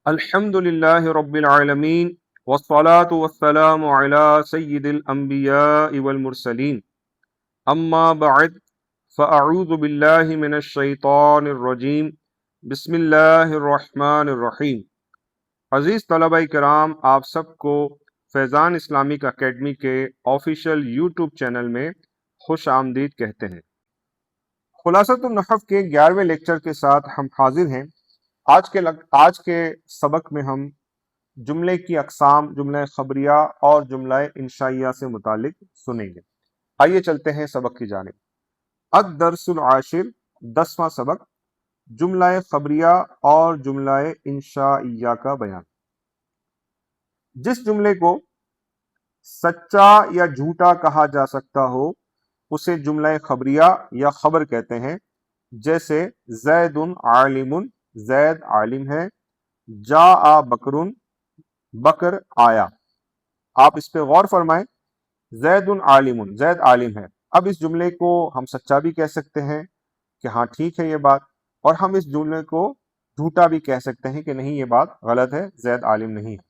الحمد لله رب العالمين والصلاة والسلام على سيد الأنبياء والمرسلين أما بعد فأعوذ بالله من الشيطان الرجيم بسم الله الرحمن الرحیم۔ عزیز طلبہ کرام، آپ سب کو فیضان اسلامک اکیڈمی کے آفیشیل یوٹیوب چینل میں خوش آمدید کہتے ہیں۔ خلاصۃ النحو کے 11ویں لیکچر کے ساتھ ہم حاضر ہیں۔ آج کے سبق میں ہم جملے کی اقسام، جملہ خبریہ اور جملہ انشائیہ سے متعلق سنیں گے۔ آئیے چلتے ہیں سبق کی جانب۔ الدرس العاشر، 10واں سبق، جملہ خبریہ اور جملہ انشائیہ کا بیان۔ جس جملے کو سچا یا جھوٹا کہا جا سکتا ہو اسے جملہ خبریہ یا خبر کہتے ہیں، جیسے زید عالم، زید عالم ہے، جاء بکر، بکر آیا۔ آپ اس پہ غور فرمائیں، زید عالم، زید عالم ہے۔ اب اس جملے کو ہم سچا بھی کہہ سکتے ہیں کہ ہاں ٹھیک ہے یہ بات، اور ہم اس جملے کو جھوٹا بھی کہہ سکتے ہیں کہ نہیں یہ بات غلط ہے، زید عالم نہیں ہے۔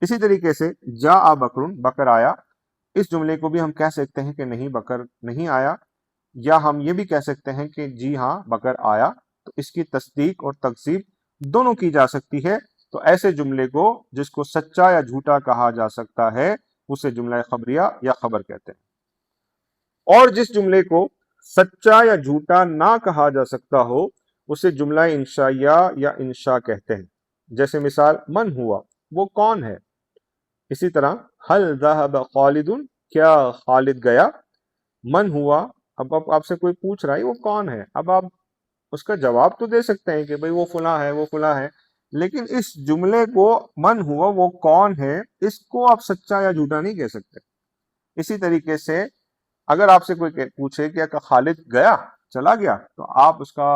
اسی طریقے سے جاء بکر، بکر آیا، اس جملے کو بھی ہم کہہ سکتے ہیں کہ نہیں بکر نہیں آیا، یا ہم یہ بھی کہہ سکتے ہیں کہ جی ہاں بکر آیا، تو اس کی تصدیق اور تکذیب دونوں کی جا سکتی ہے۔ تو ایسے جملے کو جس کو سچا یا جھوٹا کہا جا سکتا ہے اسے جملہ خبریہ یا خبر کہتے ہیں، اور جس جملے کو سچا یا جھوٹا نہ کہا جا سکتا ہو اسے جملہ انشائیہ یا انشاء کہتے ہیں، جیسے مثال من ہوا، وہ کون ہے۔ اسی طرح حل ذهب خالد، کیا خالد گیا۔ من ہوا، اب آپ سے کوئی پوچھ رہا ہے وہ کون ہے، اب آپ اس کا جواب تو دے سکتے ہیں کہ بھئی وہ فلاں ہے، وہ فلاں ہے، لیکن اس جملے کو من ہوا وہ کون ہے اس کو آپ سچا یا جھوٹا نہیں کہہ سکتے۔ اسی طریقے سے اگر آپ سے کوئی پوچھے کہ خالد گیا، چلا گیا، تو آپ اس کا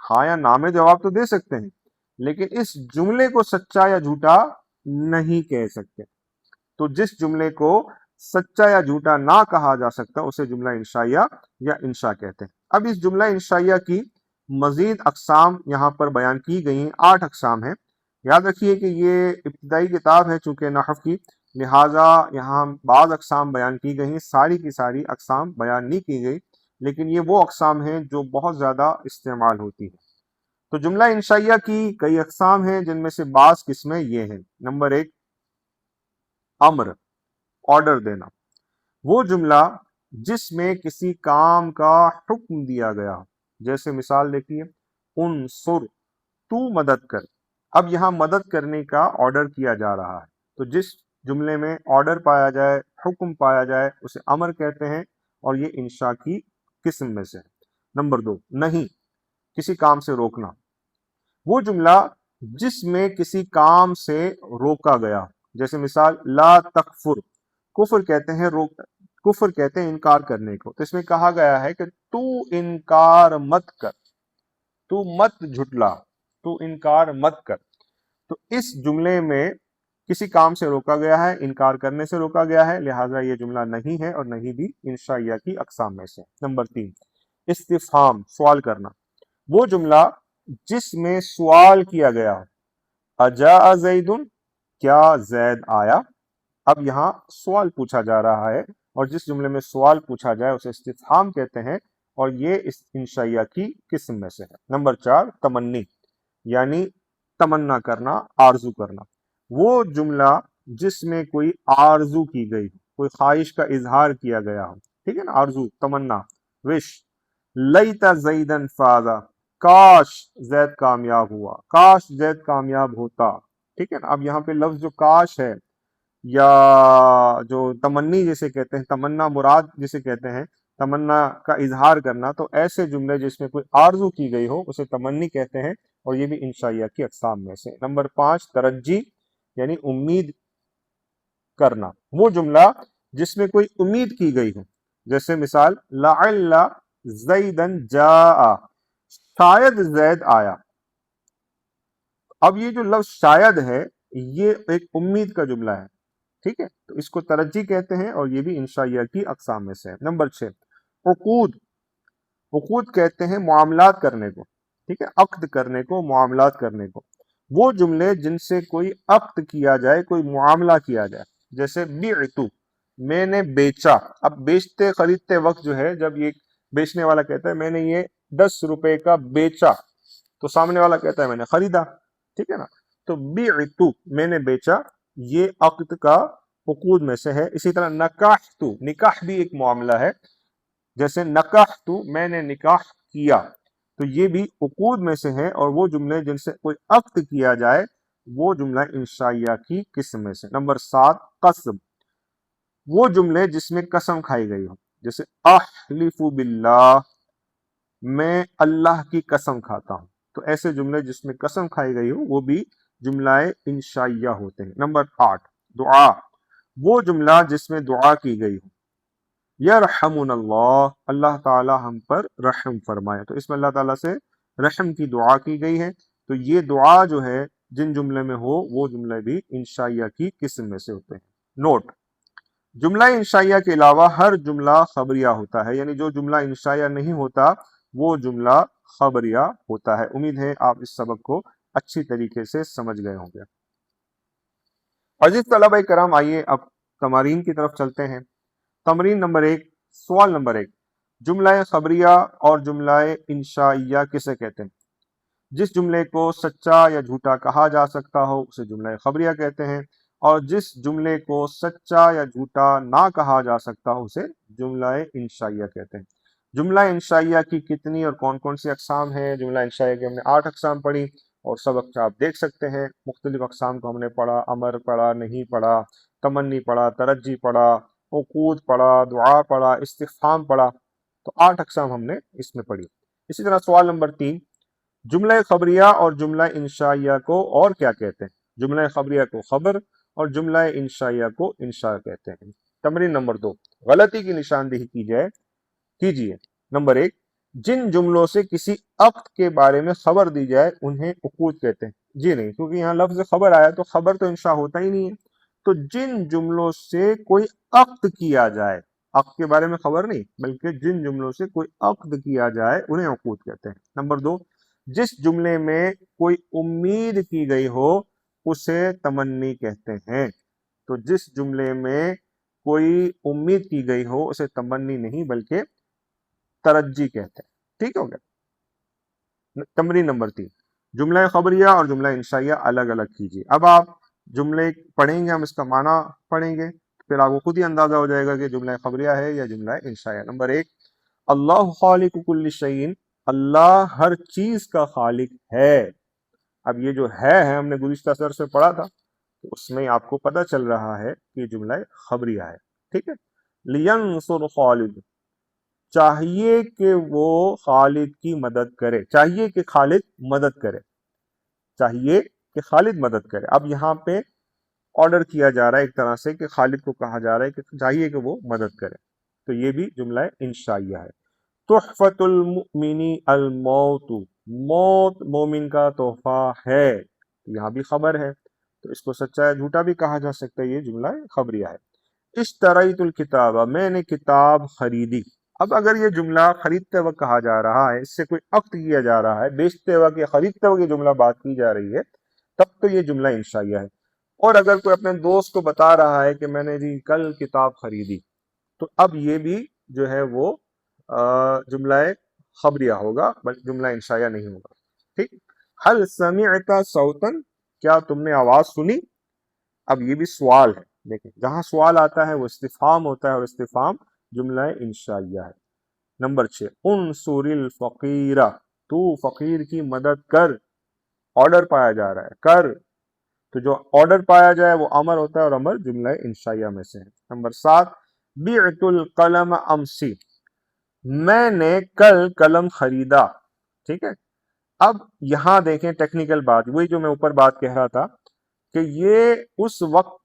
ہاں یا نہ میں جواب تو دے سکتے ہیں، لیکن اس جملے کو سچا یا جھوٹا نہیں کہہ سکتے۔ تو جس جملے کو سچا یا جھوٹا نہ کہا جا سکتا اسے جملہ انشائیہ یا انشاء کہتے ہیں۔ اب اس جملہ انشائیہ کی مزید اقسام یہاں پر بیان کی گئی ہیں، 8 اقسام ہیں۔ یاد رکھیے کہ یہ ابتدائی کتاب ہے چونکہ نحو کی، لہٰذا یہاں بعض اقسام بیان کی گئی ہیں، ساری کی ساری اقسام بیان نہیں کی گئی، لیکن یہ وہ اقسام ہیں جو بہت زیادہ استعمال ہوتی ہیں۔ تو جملہ انشائیہ کی کئی اقسام ہیں، جن میں سے بعض قسمیں یہ ہیں۔ نمبر 1، امر، آرڈر دینا، وہ جملہ جس میں کسی کام کا حکم دیا گیا، جیسے مثال دیکھیے انصر، تو مدد کر۔ اب یہاں مدد کرنے کا آرڈر کیا جا رہا ہے، تو جس جملے میں آرڈر پایا جائے، حکم پایا جائے، اسے امر کہتے ہیں، اور یہ انشاء کی قسم میں سے ہے۔ نمبر 2، نہیں، کسی کام سے روکنا، وہ جملہ جس میں کسی کام سے روکا گیا، جیسے مثال لا تکفر، کفر کہتے ہیں کفر کہتے ہیں انکار کرنے کو، تو اس میں کہا گیا ہے کہ تو انکار مت کر، تو مت جھٹلا، تو انکار مت کر۔ تو اس جملے میں کسی کام سے روکا گیا ہے، انکار کرنے سے روکا گیا ہے، لہٰذا یہ جملہ نہیں ہے اور نہیں بھی انشائیہ کی اقسام میں سے۔ نمبر 3، استفہام، سوال کرنا، وہ جملہ جس میں سوال کیا گیا، اجاء زید، کیا زید آیا۔ اب یہاں سوال پوچھا جا رہا ہے، اور جس جملے میں سوال پوچھا جائے اسے استفہام کہتے ہیں، اور یہ اس انشائیہ کی قسم میں سے ہے۔ نمبر 4، تمنی، یعنی تمنا کرنا، آرزو کرنا، وہ جملہ جس میں کوئی آرزو کی گئی، کوئی خواہش کا اظہار کیا گیا ہو، ٹھیک ہے نا، آرزو، تمنا، وش، لیت زیدن فازا، کاش زید کامیاب ہوا، کاش زید کامیاب ہوتا، ٹھیک ہے نا۔ اب یہاں پہ لفظ جو کاش ہے یا جو تمنی جسے کہتے ہیں، تمنا مراد جسے کہتے ہیں، تمنا کا اظہار کرنا، تو ایسے جملے جس میں کوئی آرزو کی گئی ہو اسے تمنی کہتے ہیں، اور یہ بھی انشائیہ کی اقسام میں سے۔ نمبر 5، ترجی، یعنی امید کرنا، وہ جملہ جس میں کوئی امید کی گئی ہو، جیسے مثال لعل زیدن جاء، شاید زید آیا۔ اب یہ جو لفظ شاید ہے یہ ایک امید کا جملہ ہے، ٹھیک ہے، تو اس کو ترجی کہتے ہیں، اور یہ بھی انشائیہ کی اقسام میں سے ہے۔ نمبر 6، عقود، عقود کہتے ہیں معاملات کرنے کو، ٹھیک ہے، عقد کرنے کو، معاملات کرنے کو، وہ جملے جن سے کوئی عقد کیا جائے، کوئی معاملہ کیا جائے، جیسے بعتو، میں نے بیچا. اب بیچتے خریدتے وقت جو ہے، جب یہ بیچنے والا کہتا ہے میں نے یہ 10 روپے کا بیچا، تو سامنے والا کہتا ہے میں نے خریدا. ٹھیک ہے نا؟ تو بعتو، میں نے بیچا، یہ عقد کا عقود میں سے ہے. اسی طرح نکاحتو، نکاح بھی ایک معاملہ ہے، جیسے نکاحتو، میں نے نکاح کیا، تو یہ بھی عقود میں سے ہے. اور وہ جملے جن سے کوئی عقد کیا جائے وہ جملہ انشائیہ کی قسم میں سے. نمبر 7 قسم، وہ جملے جس میں قسم کھائی گئی ہو، جیسے احلف باللہ، میں اللہ کی قسم کھاتا ہوں. تو ایسے جملے جس میں قسم کھائی گئی ہو وہ بھی جملہ انشائیہ ہوتے ہیں. نمبر 8 دعا، وہ جملہ جس میں دعا کی گئی ہو. یرحمن اللہ، اللہ تعالی ہم پر رحم فرمائے، تو اس میں اللہ تعالیٰ سے رحم کی دعا کی گئی ہے. تو یہ دعا جو ہے جن جملے میں ہو وہ جملے بھی انشائیہ کی قسم میں سے ہوتے ہیں. نوٹ، جملہ انشائیہ کے علاوہ ہر جملہ خبریہ ہوتا ہے، یعنی جو جملہ انشائیہ نہیں ہوتا وہ جملہ خبریہ ہوتا ہے. امید ہے آپ اس سبق کو اچھی طریقے سے سمجھ گئے ہوں گے. عزیز طلبہ کرام، آئیے اب تمارین کی طرف چلتے ہیں. تمرین نمبر 1، سوال نمبر 1، جملہ خبریہ اور جملہ انشائیہ کسے کہتے ہیں؟ جس جملے کو سچا یا جھوٹا کہا جا سکتا ہو اسے جملہ خبریہ کہتے ہیں، اور جس جملے کو سچا یا جھوٹا نہ کہا جا سکتا ہو اسے جملہ انشائیہ کہتے ہیں. جملہ انشائیہ کی کتنی اور کون کون سی اقسام ہیں؟ جملہ انشائیہ کی ہم نے 8 اقسام پڑھی، اور سبق آپ دیکھ سکتے ہیں. مختلف اقسام کو ہم نے پڑھا، امر پڑھا، نہیں پڑھا، تمنی پڑھا، ترجی پڑھا، عقود پڑھا، دعا پڑھا، استفہام پڑھا. تو 8 اقسام ہم نے اس میں پڑھی. اسی طرح سوال نمبر 3، جملہ خبریہ اور جملہ انشائیہ کو اور کیا کہتے ہیں؟ جملہ خبریہ کو خبر اور جملہ انشائیہ کو انشاء کہتے ہیں. تمرین نمبر 2، غلطی کی نشاندہی کیجیے. نمبر 1، جن جملوں سے کسی عقد کے بارے میں خبر دی جائے انہیں عقود کہتے ہیں. جی نہیں، کیونکہ یہاں لفظ خبر آیا تو خبر تو انشاء ہوتا ہی نہیں ہے. تو جن جملوں سے کوئی عقد کیا جائے، عقد کے بارے میں خبر نہیں بلکہ جن جملوں سے کوئی عقد کیا جائے انہیں عقود کہتے ہیں. نمبر 2، جس جملے میں کوئی امید کی گئی ہو اسے تمنی کہتے ہیں. تو جس جملے میں کوئی امید کی گئی ہو اسے تمنی نہیں بلکہ ترجی کہتے ہیں. ٹھیک ہو گیا؟ تمرین نمبر 3، جملہ خبریہ اور جملہ انشائیہ الگ الگ کیجیے. اب آپ جملے پڑھیں گے، ہم اس کا معنی پڑھیں گے، پھر آپ کو خود ہی اندازہ ہو جائے گا کہ جملہ خبریہ ہے یا جملہ انشائیہ. نمبر 1، اللہ خالق کل شیء، اللہ ہر چیز کا خالق ہے. اب یہ جو ہے ہم نے گزشتہ درس میں پڑھا تھا، تو اس میں آپ کو پتہ چل رہا ہے کہ جملہ خبریہ ہے. ٹھیک ہے؟ لینصر خالد، چاہیے کہ وہ خالد کی مدد کرے، چاہیے کہ خالد مدد کرے، چاہیے کہ خالد مدد کرے. اب یہاں پہ آرڈر کیا جا رہا ہے ایک طرح سے کہ خالد کو کہا جا رہا ہے کہ چاہیے کہ وہ مدد کرے. تو یہ بھی جملہ انشائیہ ہے. تحفۃ المؤمن الموت، موت مومن کا تحفہ ہے، یہاں بھی خبر ہے تو اس کو سچا یا جھوٹا بھی کہا جا سکتا ہے، یہ جملہ خبریہ ہے. اشتریت الکتاب، میں نے کتاب خریدی. اب اگر یہ جملہ خریدتے وقت کہا جا رہا ہے، اس سے کوئی عقد کیا جا رہا ہے، بیچتے وقت یا خریدتے وقت یہ جملہ بات کی جا رہی ہے، تب تو یہ جملہ انشائیہ ہے. اور اگر کوئی اپنے دوست کو بتا رہا ہے کہ میں نے جی کل کتاب خریدی، تو اب یہ بھی جو ہے وہ جملہ خبریہ ہوگا، بلکہ جملہ انشائیہ نہیں ہوگا. ٹھیک؟ هل سمعت صوتا، کیا تم نے آواز سنی؟ اب یہ بھی سوال ہے، دیکھیں جہاں سوال آتا ہے وہ استفہام ہوتا ہے، اور استفہام جملہ انشائیہ ہے. نمبر 6، انصر الفقیر، تو فقیر کی مدد کر. آرڈر پایا جا رہا ہے کر، تو جو آرڈر پایا جائے وہ امر ہوتا ہے، اور امر جملہ انشائیہ میں سے ہے. نمبر 7، بعت القلم امسی، میں نے کل قلم خریدا. ٹھیک ہے؟ اب یہاں دیکھیں ٹیکنیکل بات، وہی جو میں اوپر بات کہہ رہا تھا کہ یہ اس وقت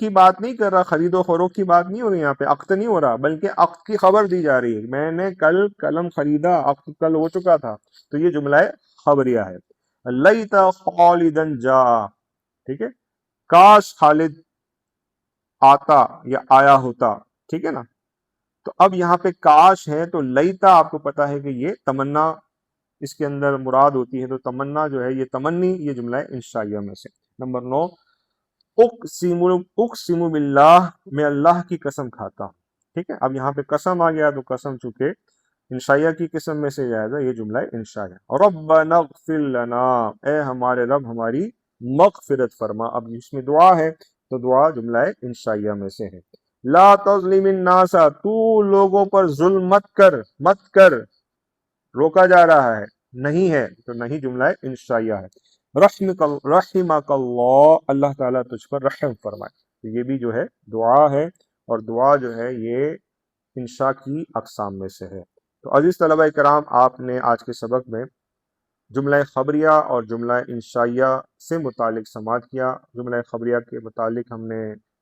کی بات نہیں کر رہا، خرید و فروخت کی بات نہیں ہو رہی، یہاں پہ عقد نہیں ہو رہا بلکہ عقد کی خبر دی جا رہی ہے. میں نے کل قلم خریدا، عقد کل ہو چکا تھا، تو یہ جملہ خبریہ ہے. لیت خالدا جاء، ٹھیک ہے، کاش خالد آتا یا آیا ہوتا. ٹھیک ہے نا؟ تو اب یہاں پہ کاش ہے تو لیتا آپ کو پتا ہے کہ یہ تمنا اس کے اندر مراد ہوتی ہے، تو تمنا جو ہے یہ تمنی، یہ جملہ انشائیہ میں سے۔ نمبر 9، اقسم باللہ، میں اللہ کی قسم کھاتا ہوں۔ ٹھیک ہے، اب یہاں پہ قسم آ گیا، تو قسم چونکہ انشائیہ کی قسم میں سے جائے گا، یہ جملہ انشائیہ۔ ربنا اغفر لنا، اے ہمارے رب ہماری مغفرت فرما۔ اب اس میں دعا ہے، تو دعا جملہ انشائیہ میں سے ہے۔ لا تظلم الناس، تو لوگوں پر ظلم مت کر، روکا جا رہا ہے، نہیں ہے، تو نہیں جملہ انشائیہ ہے۔ رحمک اللہ، اللہ تعالیٰ تجھ پر رحم فرمائے، تو یہ بھی جو ہے دعا ہے، اور دعا جو ہے یہ انشاء کی اقسام میں سے ہے۔ تو عزیز طلبہ کرام، آپ نے آج کے سبق میں جملہ خبریہ اور جملہ انشائیہ سے متعلق سماعت کیا۔ جملہ خبریہ کے متعلق ہم نے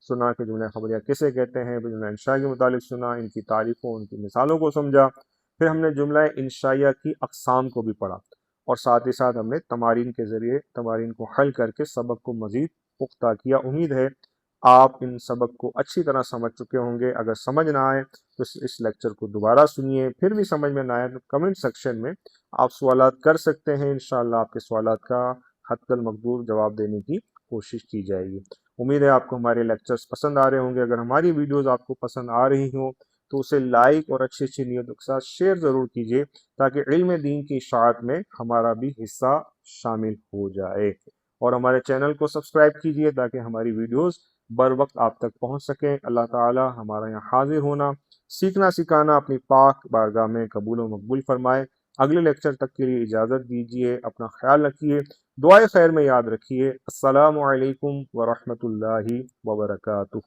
سنا کہ جملہ خبریہ کسے کہتے ہیں، جملہ انشائیہ کے متعلق سنا، ان کی تعریفوں، ان کی مثالوں کو سمجھا، پھر ہم نے جملہ انشائیہ کی اقسام کو بھی پڑھا، اور ساتھ ہی ساتھ ہم نے تمارین کے ذریعے تمارین کو حل کر کے سبق کو مزید پختہ کیا۔ امید ہے آپ ان سبق کو اچھی طرح سمجھ چکے ہوں گے۔ اگر سمجھ نہ آئے تو اس لیکچر کو دوبارہ سنیے، پھر بھی سمجھ میں نہ آئے تو کمنٹ سیکشن میں آپ سوالات کر سکتے ہیں، انشاءاللہ آپ کے سوالات کا حد المقدور جواب دینے کی کوشش کی جائے گی۔ امید ہے آپ کو ہمارے لیکچرز پسند آ رہے ہوں گے۔ اگر ہماری ویڈیوز آپ کو پسند آ رہی ہوں تو اسے لائک اور اچھی اچھی نیتوں کے ساتھ شیئر ضرور کیجیے، تاکہ علم دین کی اشاعت میں ہمارا بھی حصہ شامل ہو جائے، اور ہمارے چینل کو سبسکرائب کیجیے تاکہ ہماری ویڈیوز بر وقت آپ تک پہنچ سکیں۔ اللہ تعالی ہمارا یہاں حاضر ہونا، سیکھنا سکھانا اپنی پاک بارگاہ میں قبول و مقبول فرمائے۔ اگلے لیکچر تک کے لیے اجازت دیجیے، اپنا خیال رکھیے، دعائے خیر میں یاد رکھیے۔ السلام علیکم ورحمۃ اللہ وبرکاتہ۔